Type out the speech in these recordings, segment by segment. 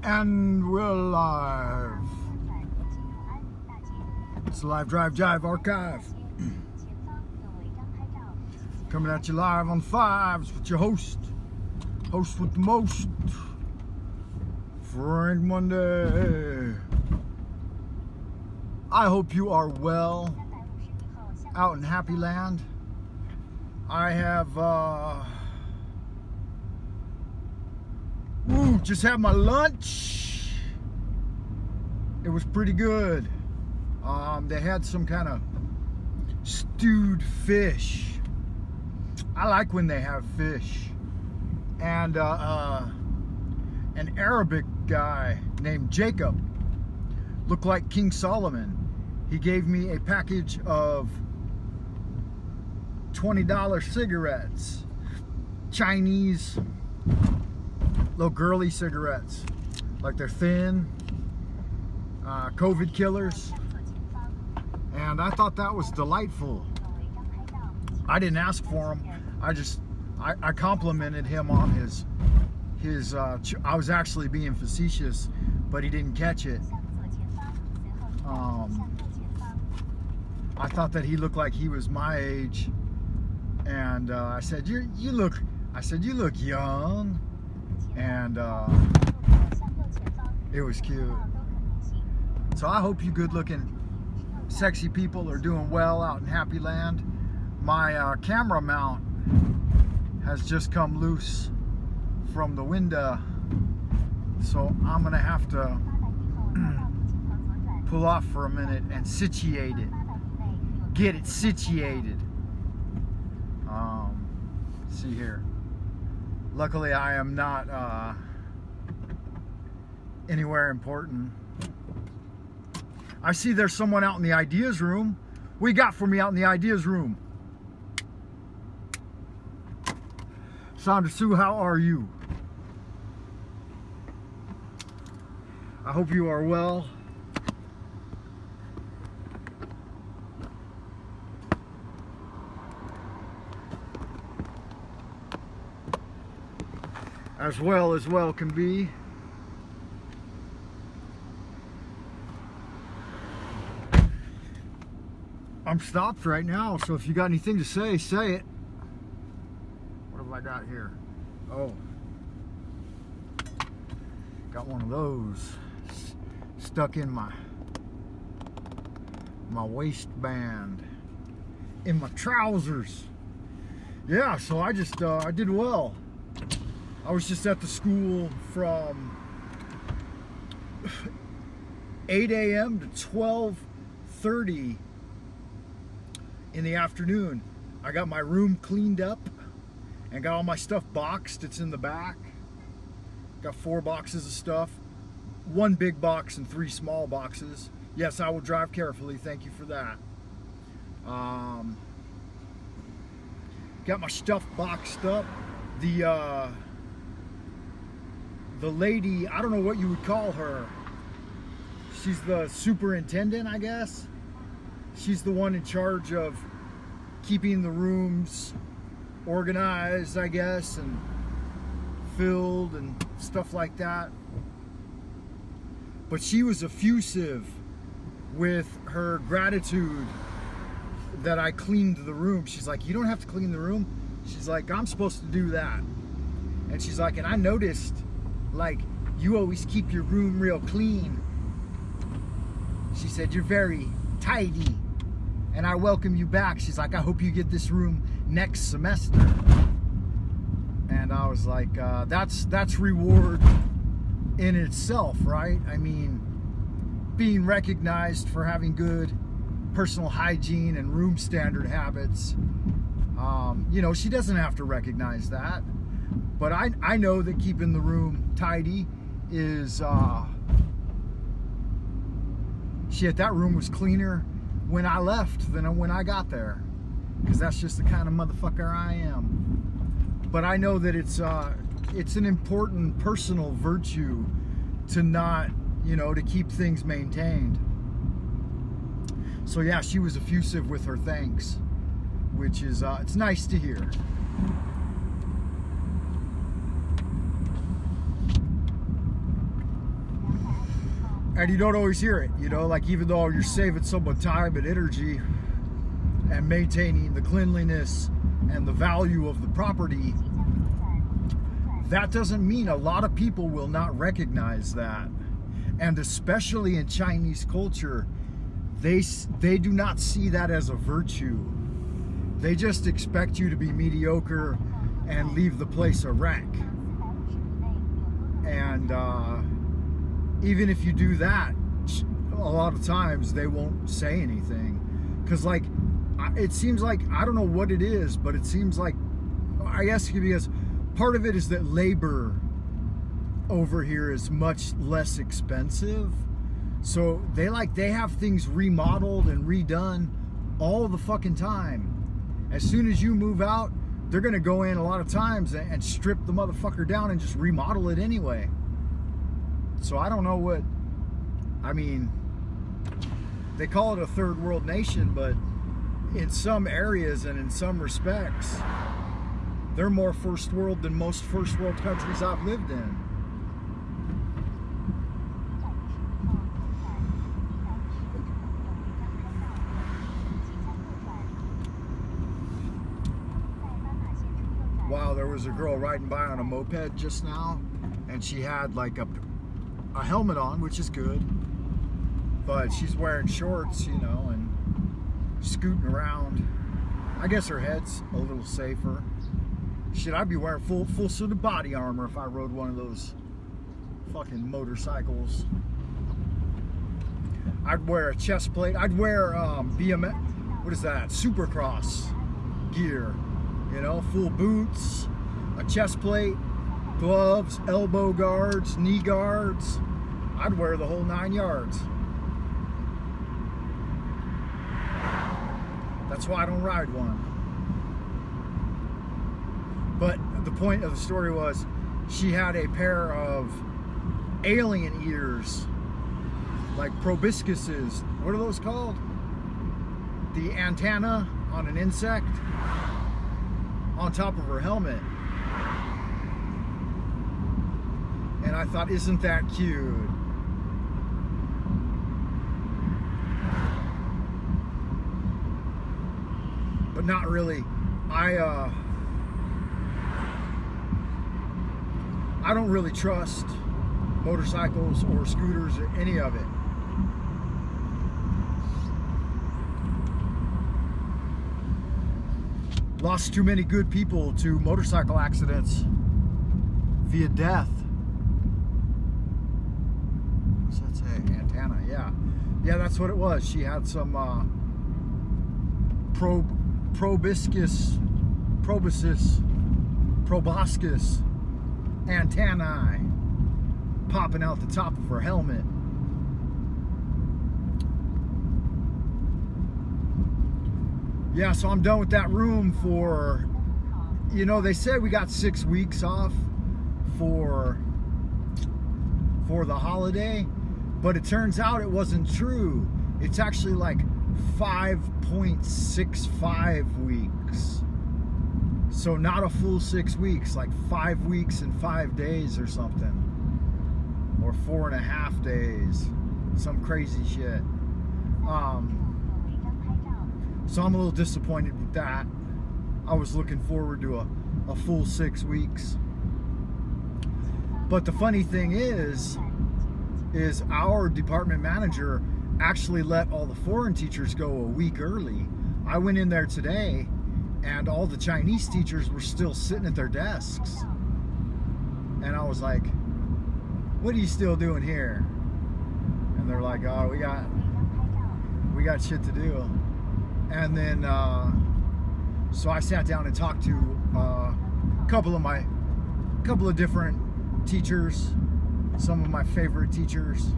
And we're live. It's the Live Drive Jive Archive. Coming at you live on Fives with your host with the most, Frank Monday. I hope you are well out in Happy Land. I have just had my lunch. It was pretty good. They had some kind of stewed fish. I like when they have fish. And an Arabic guy named Jacob, looked like King Solomon. He gave me a package of $20 cigarettes, Chinese little girly cigarettes, like they're thin, COVID killers, and I thought that was delightful. I didn't ask for them. I complimented him on his I was actually being facetious, but he didn't catch it. I thought that he looked like he was my age, and I said, you look young, and it was cute. So I hope you good-looking, sexy people are doing well out in Happy Land. My camera mount has just come loose from the window, so I'm gonna have to pull off for a minute and situate it, get it situated. See here. Luckily, I am not anywhere important. I see there's someone out in the ideas room. What you got for me out in the ideas room? Sandra Sue, how are you? I hope you are well. As well can be. I'm stopped right now, so if you got anything to say, say it. What have I got here? Oh, got one of those stuck in my waistband, in my trousers. Yeah, so I did well. I was just at the school from 8 a.m. to 12:30 in the afternoon. I got my room cleaned up and got all my stuff boxed. It's in the back. Got 4 boxes of stuff, 1 big box and 3 small boxes. Yes, I will drive carefully. Thank you for that. Got my stuff boxed up. The lady, I don't know what you would call her. She's the superintendent, I guess. She's the one in charge of keeping the rooms organized, I guess, and filled and stuff like that. But she was effusive with her gratitude that I cleaned the room. She's like, you don't have to clean the room. She's like, I'm supposed to do that. And she's like, and I noticed, like, you always keep your room real clean. She said, you're very tidy, and I welcome you back. She's like, I hope you get this room next semester. And I was like, that's reward in itself, right? I mean, being recognized for having good personal hygiene and room standard habits. You know, she doesn't have to recognize that, but I know that keeping the room tidy is shit. That room was cleaner when I left than when I got there, because that's just the kind of motherfucker I am. But I know that it's an important personal virtue to not, you know, to keep things maintained. So yeah, she was effusive with her thanks, which is it's nice to hear. And you don't always hear it, you know, like even though you're saving someone time and energy and maintaining the cleanliness and the value of the property, that doesn't mean a lot of people will not recognize that. And especially in Chinese culture, they do not see that as a virtue. They just expect you to be mediocre and leave the place a wreck. And even if you do that, a lot of times they won't say anything. Because like, it seems like, I don't know what it is, but it seems like, I guess because part of it is that labor over here is much less expensive. So they have things remodeled and redone all the fucking time. As soon as you move out, they're gonna go in a lot of times and strip the motherfucker down and just remodel it anyway. So I don't know what, I mean, they call it a third world nation, but in some areas and in some respects, they're more first world than most first world countries I've lived in. Wow, there was a girl riding by on a moped just now, and she had like a helmet on, which is good, but she's wearing shorts, you know, and scooting around. I guess her head's a little safer. Shit, I'd be wearing full suit of body armor if I rode one of those fucking motorcycles. I'd wear a chest plate. I'd wear BMX, what is that? Supercross gear. You know, full boots, a chest plate, gloves, elbow guards, knee guards. I'd wear the whole 9 yards. That's why I don't ride one. But the point of the story was, she had a pair of alien ears, like proboscises. What are those called? The antenna on an insect on top of her helmet. And I thought, isn't that cute? But not really. I don't really trust motorcycles or scooters or any of it. Lost too many good people to motorcycle accidents via death. What's that say? Antenna, yeah. Yeah, that's what it was. She had some proboscis antennae popping out the top of her helmet. Yeah, so I'm done with that room for, you know, they said we got 6 weeks off for the holiday, but it turns out it wasn't true. It's actually like 5.65 weeks. So not a full 6 weeks, like 5 weeks and 5 days or something. Or 4.5 days. Some crazy shit. So I'm a little disappointed with that. I was looking forward to a full 6 weeks. But the funny thing is our department manager actually let all the foreign teachers go a week early. I went in there today and all the Chinese teachers were still sitting at their desks. And I was like, what are you still doing here? And they're like, oh, we got shit to do. And then, so I sat down and talked to a couple of different teachers, some of my favorite teachers.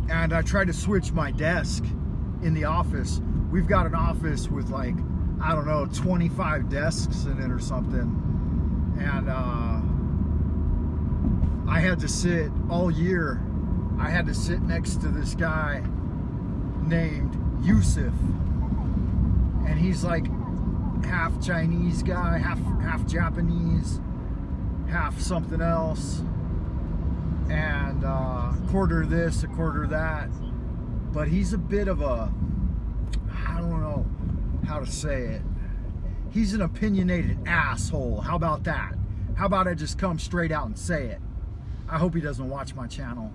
And I tried to switch my desk in the office. We've got an office with like, I don't know, 25 desks in it or something. And, I had to sit all year. I had to sit next to this guy named Yusuf, and he's like half Chinese guy, half Japanese, half something else, and quarter this, a quarter that. But he's a bit of a, I don't know how to say it. He's an opinionated asshole. How about that? How about I just come straight out and say it? I hope he doesn't watch my channel.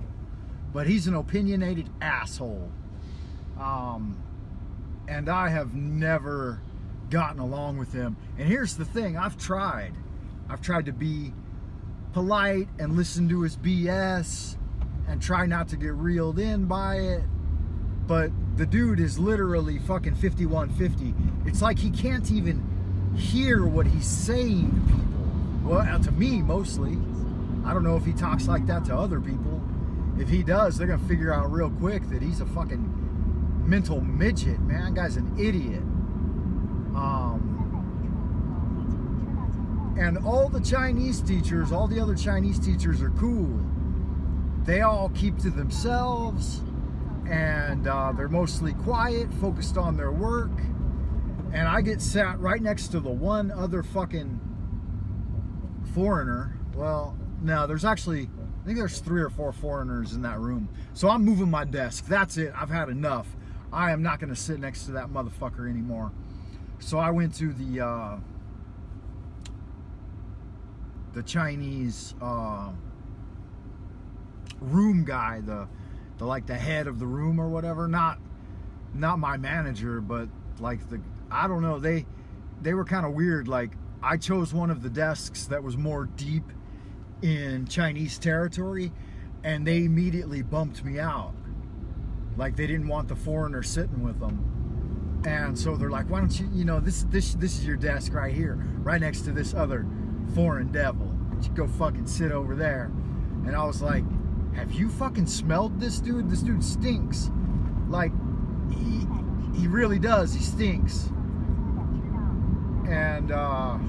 But he's an opinionated asshole. And I have never gotten along with him. And here's the thing, I've tried to be polite and listen to his BS and try not to get reeled in by it. But the dude is literally fucking 5150. It's like he can't even hear what he's saying to people. Well, to me, mostly. I don't know if he talks like that to other people. If he does, they're gonna figure out real quick that he's a fucking mental midget, man. That guy's an idiot. And all the Chinese teachers, all the other Chinese teachers are cool. They all keep to themselves, and they're mostly quiet, focused on their work. And I get sat right next to the one other fucking foreigner. Well, no, there's actually, I think there's 3 or 4 foreigners in that room. So I'm moving my desk. That's it. I've had enough. I am not going to sit next to that motherfucker anymore. So I went to the Chinese room guy, the like the head of the room or whatever. Not my manager, but like I don't know. They were kind of weird. Like, I chose one of the desks that was more deep in Chinese territory, and they immediately bumped me out. Like, they didn't want the foreigner sitting with them. And so they're like, why don't you, this is your desk right here, right next to this other foreign devil. You go fucking sit over there. And I was like, have you fucking smelled this dude? This dude stinks. Like, he really does. He stinks. And I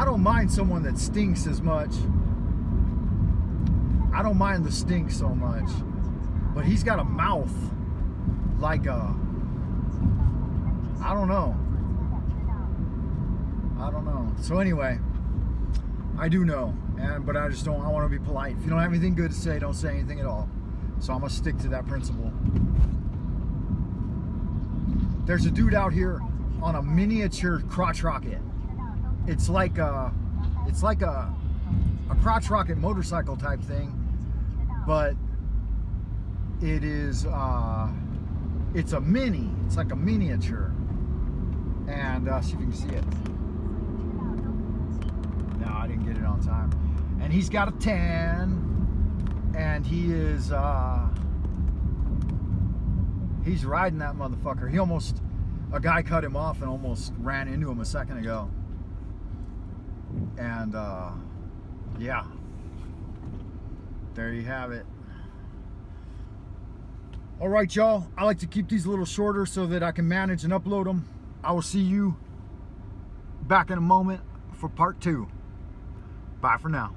don't mind someone that stinks as much. I don't mind the stink so much. But he's got a mouth like a, I don't know. So anyway, I do know, but I just don't, I want to be polite. If you don't have anything good to say, don't say anything at all. So I'm going to stick to that principle. There's a dude out here on a miniature crotch rocket. It's like a crotch rocket motorcycle type thing, but it is it's a mini. It's like a miniature. And see if you can see it. No, I didn't get it on time. And he's got a 10, and he is he's riding that motherfucker. A guy cut him off and almost ran into him a second ago. And yeah, there you have it. All right, y'all, I like to keep these a little shorter so that I can manage and upload them. I will see you back in a moment for part 2. Bye for now.